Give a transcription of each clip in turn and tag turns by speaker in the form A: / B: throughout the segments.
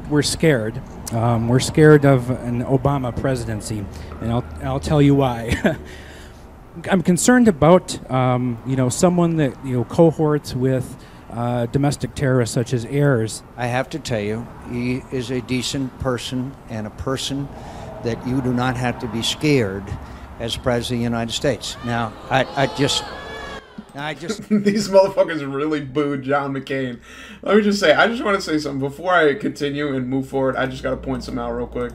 A: we're scared. We're scared of an Obama presidency, and I'll tell you why. I'm concerned about someone that cohorts with domestic terrorists such as heirs.
B: I have to tell you, he is a decent person and a person that you do not have to be scared as President of the United States. Now, I just
C: These motherfuckers really booed John McCain. Let me just say, I just want to say something. Before I continue and move forward, I just got to point something out real quick.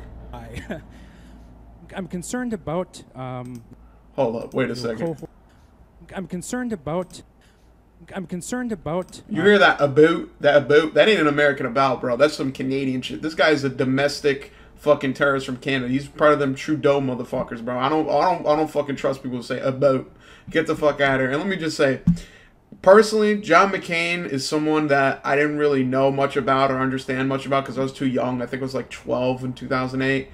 A: I'm concerned about...
C: Hold up, wait a second.
A: I'm concerned about...
C: You hear that about? That ain't an American about, bro. That's some Canadian shit. This guy's a domestic fucking terrorist from Canada. He's part of them Trudeau motherfuckers, bro. I don't fucking trust people who say about. Get the fuck out of here. And let me just say, personally, John McCain is someone that I didn't really know much about or understand much about because I was too young. I think I was like 12 in 2008.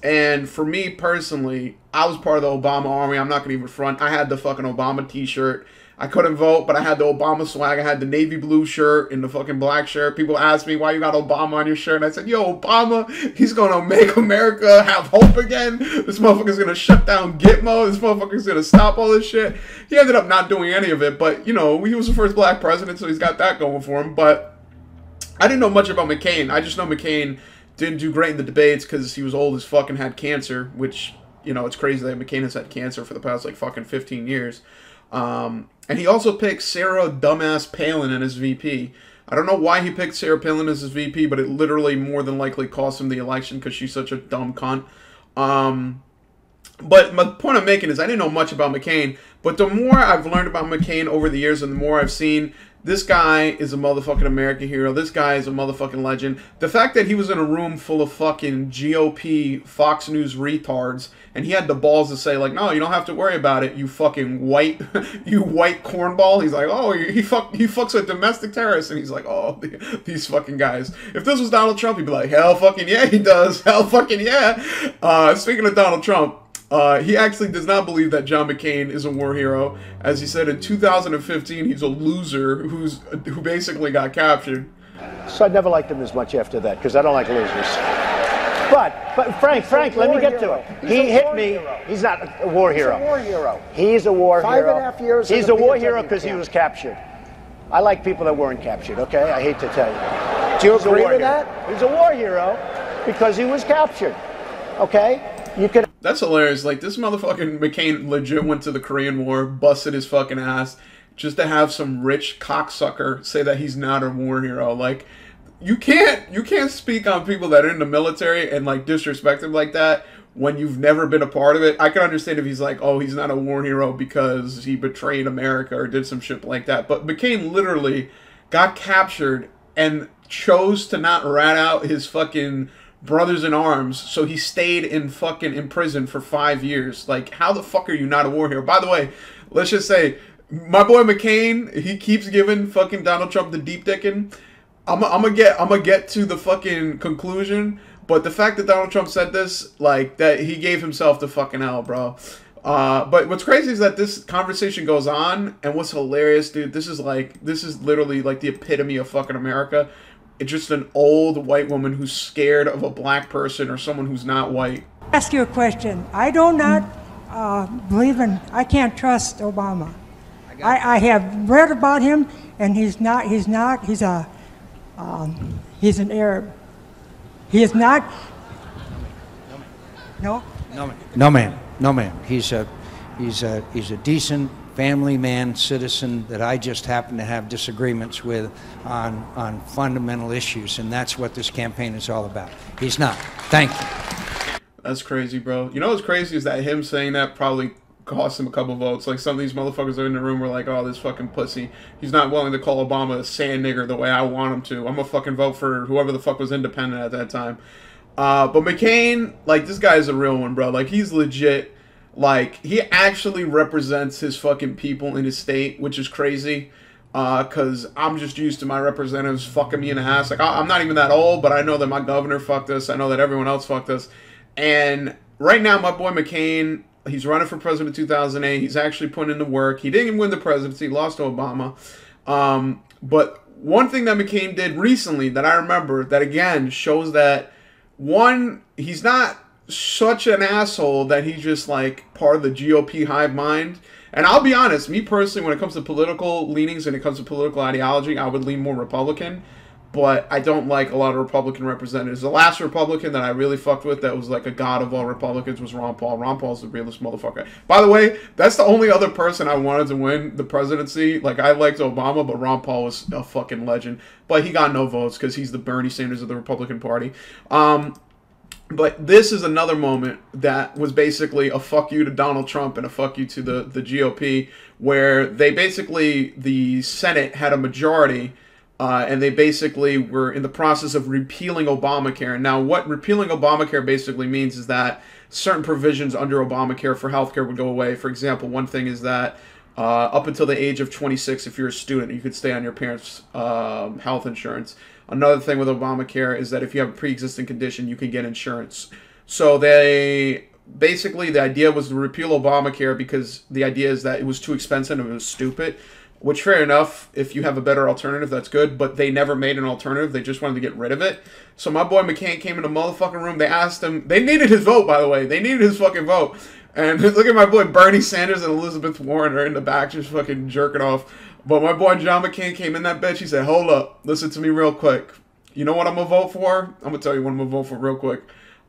C: And for me personally, I was part of the Obama army. I'm not going to even front. I had the fucking Obama t-shirt. I couldn't vote, but I had the Obama swag. I had the navy blue shirt and the fucking black shirt. People asked me, why you got Obama on your shirt? And I said, yo, Obama, he's going to make America have hope again. This motherfucker's going to shut down Gitmo. This motherfucker's going to stop all this shit. He ended up not doing any of it, but, he was the first black president, so he's got that going for him. But I didn't know much about McCain. I just know McCain didn't do great in the debates because he was old as fuck and had cancer, which, it's crazy that McCain has had cancer for the past, like, fucking 15 years. And he also picked Sarah dumbass Palin as VP. I don't know why he picked Sarah Palin as his VP, but it literally more than likely cost him the election because she's such a dumb cunt. But my point I'm making is I didn't know much about McCain, but the more I've learned about McCain over the years and the more I've seen, this guy is a motherfucking American hero. This guy is a motherfucking legend. The fact that he was in a room full of fucking GOP Fox News retards and he had the balls to say, like, no, you don't have to worry about it, you fucking white, you white cornball. He's like, oh, he fucks with domestic terrorists. And he's like, oh, these fucking guys. If this was Donald Trump, he'd be like, hell fucking yeah, he does. Hell fucking yeah. Speaking of Donald Trump, he actually does not believe that John McCain is a war hero. As he said in 2015, he's a loser who basically got captured.
D: So I never liked him as much after that because I don't like losers. But Frank, let me get to it. He hit me. He's not a war hero.
E: He's a war hero.
D: He's a war hero.
E: 5.5 years.
D: He's a war hero because he was captured. I like people that weren't captured, okay? I hate to tell you.
E: Do you agree with that?
D: He's a war hero because he was captured, okay? You could.
C: That's hilarious. Like, this motherfucking McCain legit went to the Korean War, busted his fucking ass, just to have some rich cocksucker say that he's not a war hero. Like, you can't speak on people that are in the military and, like, disrespect them like that when you've never been a part of it. I can understand if he's like, oh, he's not a war hero because he betrayed America or did some shit like that. But McCain literally got captured and chose to not rat out his fucking brothers in arms, so he stayed in prison for 5 years. Like, how the fuck are you not a war hero? By the way, let's just say, my boy McCain, he keeps giving fucking Donald Trump the deep dicking. I'm gonna get to the fucking conclusion, but the fact that Donald Trump said this, like, that he gave himself the fucking L, bro. But what's crazy is that this conversation goes on, and what's hilarious, dude, this is literally like the epitome of fucking America. It's just an old white woman who's scared of a black person or someone who's not white.
F: Ask you a question. I do not believe in, I can't trust Obama. I have read about him, and he's an Arab. He is not. No?
B: No, ma'am. He's a decent family man, citizen that I just happen to have disagreements with on fundamental issues, and that's what this campaign is all about. He's not. Thank you.
C: That's crazy, bro. You know what's crazy is that him saying that probably cost him a couple votes. Like, some of these motherfuckers are in the room were like, oh, this fucking pussy. He's not willing to call Obama a sand nigger the way I want him to. I'm gonna fucking vote for whoever the fuck was independent at that time. But McCain, like, this guy's a real one, bro. Like, he's legit. Like, he actually represents his fucking people in his state, which is crazy. Because I'm just used to my representatives fucking me in the ass. Like, I'm not even that old, but I know that my governor fucked us. I know that everyone else fucked us. And right now, my boy McCain, he's running for president in 2008. He's actually putting in the work. He didn't even win the presidency. He lost to Obama. But one thing that McCain did recently that I remember that again shows that, one, he's not such an asshole that he's just like part of the GOP hive mind. And I'll be honest, me personally, when it comes to political leanings and it comes to political ideology, I would lean more Republican. But I don't like a lot of Republican representatives. The last Republican that I really fucked with that was like a god of all Republicans was Ron Paul. Ron Paul's the realest motherfucker. By the way, that's the only other person I wanted to win the presidency. Like, I liked Obama, but Ron Paul was a fucking legend. But he got no votes because he's the Bernie Sanders of the Republican Party. But this is another moment that was basically a fuck you to Donald Trump and a fuck you to the GOP, where they basically, the Senate had a majority, and they basically were in the process of repealing Obamacare. Now, what repealing Obamacare basically means is that certain provisions under Obamacare for healthcare would go away. For example, one thing is that up until the age of 26, if you're a student, you could stay on your parents' health insurance. Another thing with Obamacare is that if you have a pre-existing condition, you can get insurance. So they basically, the idea was to repeal Obamacare because the idea is that it was too expensive and it was stupid. Which, fair enough, if you have a better alternative, that's good. But they never made an alternative. They just wanted to get rid of it. So my boy McCain came in the motherfucking room. They asked him. They needed his vote, by the way. They needed his fucking vote. And look at my boy Bernie Sanders and Elizabeth Warren are in the back just fucking jerking off. But my boy John McCain came in that bitch. He said, hold up. Listen to me real quick. You know what I'm going to vote for? I'm going to tell you what I'm going to vote for real quick.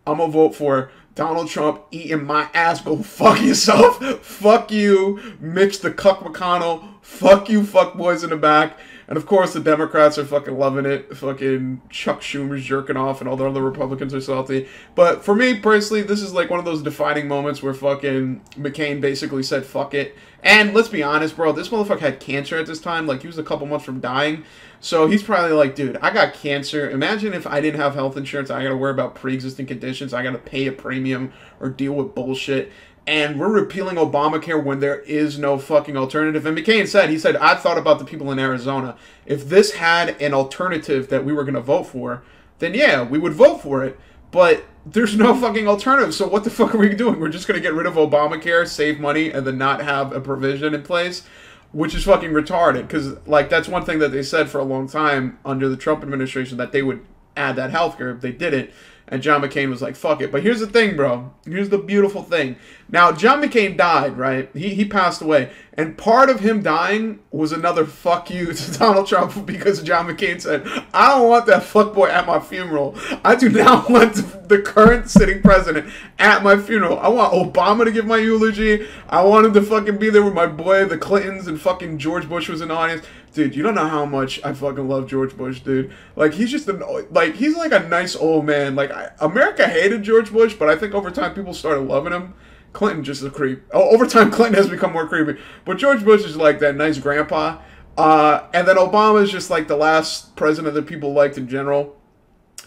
C: I'm going to vote for Donald Trump eating my ass. Go fuck yourself. Fuck you, Mitch the Cuck McConnell. Fuck you, fuck boys in the back. And of course, the Democrats are fucking loving it. Fucking Chuck Schumer's jerking off and all the other Republicans are salty. But for me, personally, this is like one of those defining moments where fucking McCain basically said, fuck it. And let's be honest, bro, this motherfucker had cancer at this time. Like, he was a couple months from dying. So he's probably like, dude, I got cancer. Imagine if I didn't have health insurance. I got to worry about pre-existing conditions. I got to pay a premium or deal with bullshit. And we're repealing Obamacare when there is no fucking alternative. And McCain said, he said, I thought about the people in Arizona. If this had an alternative that we were going to vote for, then yeah, we would vote for it. But there's no fucking alternative. So what the fuck are we doing? We're just going to get rid of Obamacare, save money, and then not have a provision in place? Which is fucking retarded. Because, like, that's one thing that they said for a long time under the Trump administration, that they would add that healthcare if they didn't. And John McCain was like, fuck it. But here's the thing, bro. Here's the beautiful thing. Now, John McCain died, right? He passed away. And part of him dying was another fuck you to Donald Trump because John McCain said, I don't want that fuckboy at my funeral. I do not want the current sitting president at my funeral. I want Obama to give my eulogy. I wanted to fucking be there with my boy, the Clintons, and fucking George Bush was in the audience. Dude, you don't know how much I fucking love George Bush, dude. Like, he's just he's like a nice old man. Like, America hated George Bush, but I think over time people started loving him. Clinton just a creep. Oh, over time Clinton has become more creepy. But George Bush is like that nice grandpa. And then Obama is just like the last president that people liked in general.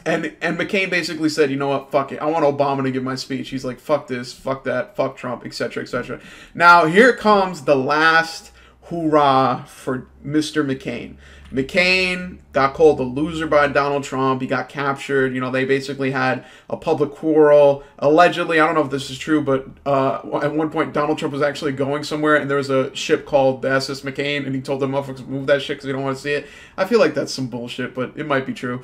C: And McCain basically said, you know what, fuck it. I want Obama to give my speech. He's like, fuck this, fuck that, fuck Trump, etc., etc. Now, here comes the last hoorah for Mr. McCain. McCain got called a loser by Donald Trump. He got captured. You know, they basically had a public quarrel. Allegedly, I don't know if this is true, but at one point Donald Trump was actually going somewhere and there was a ship called the SS McCain and he told the motherfuckers to move that shit because they don't want to see it. I feel like that's some bullshit, but it might be true.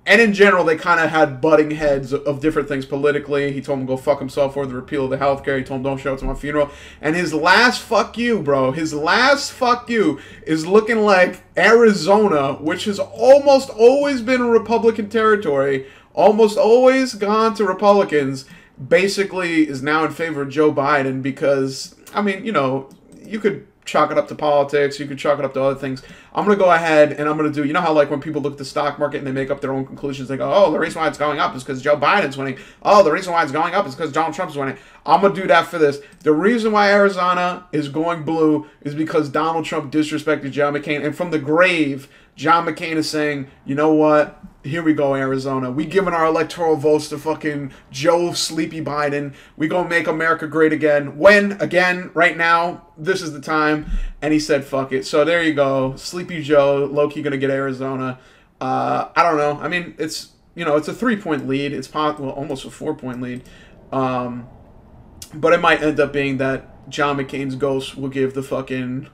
C: And in general, they kind of had butting heads of different things politically. He told him to go fuck himself for the repeal of the healthcare. He told him don't show up to my funeral. And his last fuck you, bro, his last fuck you is looking like Arizona, which has almost always been a Republican territory, almost always gone to Republicans, basically is now in favor of Joe Biden because, I mean, you know, you could chalk it up to politics, you could chalk it up to other things. I'm going to go ahead and I'm going to do, you know how like when people look at the stock market and they make up their own conclusions, they go, oh, the reason why it's going up is because Joe Biden's winning. Oh, the reason why it's going up is because Donald Trump's winning. I'm going to do that for this. The reason why Arizona is going blue is because Donald Trump disrespected John McCain. And from the grave, John McCain is saying, you know what? Here we go, Arizona. We giving our electoral votes to fucking Joe Sleepy Biden. We gonna make America great again. When? Again, right now. This is the time. And he said, fuck it. So there you go. Sleepy Joe, low-key gonna get Arizona. I don't know. I mean, it's, you know, it's a 3-point lead. It's well, almost a 4-point lead. But it might end up being that John McCain's ghost will give the fucking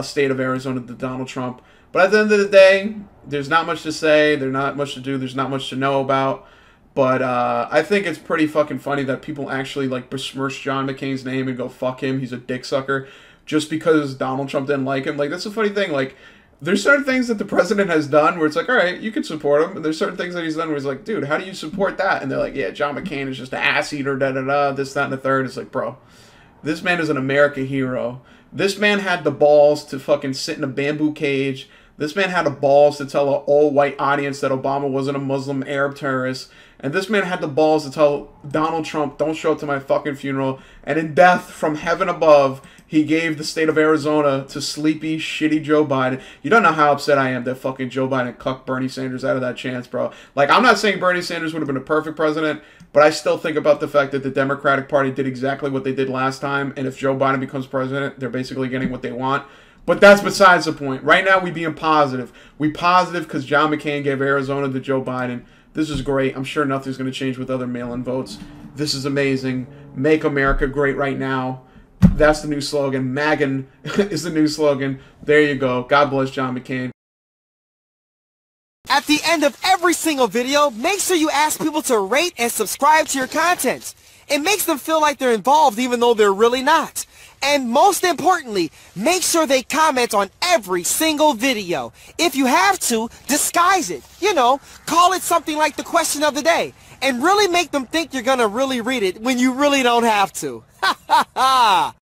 C: state of Arizona to Donald Trump. But at the end of the day, there's not much to say. There's not much to do. There's not much to know about. But I think it's pretty fucking funny that people actually like besmirch John McCain's name and go, fuck him, he's a dick sucker, just because Donald Trump didn't like him. Like, that's a funny thing. Like, there's certain things that the president has done where it's like, all right, you can support him. And there's certain things that he's done where he's like, dude, how do you support that? And they're like, yeah, John McCain is just an ass eater, da-da-da, this, that, and the third. It's like, bro, this man is an American hero. This man had the balls to fucking sit in a bamboo cage. This man had the balls to tell an all-white audience that Obama wasn't a Muslim Arab terrorist. And this man had the balls to tell Donald Trump, don't show up to my fucking funeral. And in death, from heaven above, he gave the state of Arizona to sleepy, shitty Joe Biden. You don't know how upset I am that fucking Joe Biden cucked Bernie Sanders out of that chance, bro. Like, I'm not saying Bernie Sanders would have been a perfect president, but I still think about the fact that the Democratic Party did exactly what they did last time. And if Joe Biden becomes president, they're basically getting what they want. But that's besides the point. Right now, we being positive. We positive because John McCain gave Arizona to Joe Biden. This is great. I'm sure nothing's going to change with other mail-in votes. This is amazing. Make America great right now. That's the new slogan. MAGAN is the new slogan. There you go. God bless John McCain.
E: At the end of every single video, make sure you ask people to rate and subscribe to your content. It makes them feel like they're involved even though they're really not. And most importantly, make sure they comment on every single video. If you have to, disguise it. You know, call it something like the question of the day. And really make them think you're gonna really read it when you really don't have to. Ha ha ha!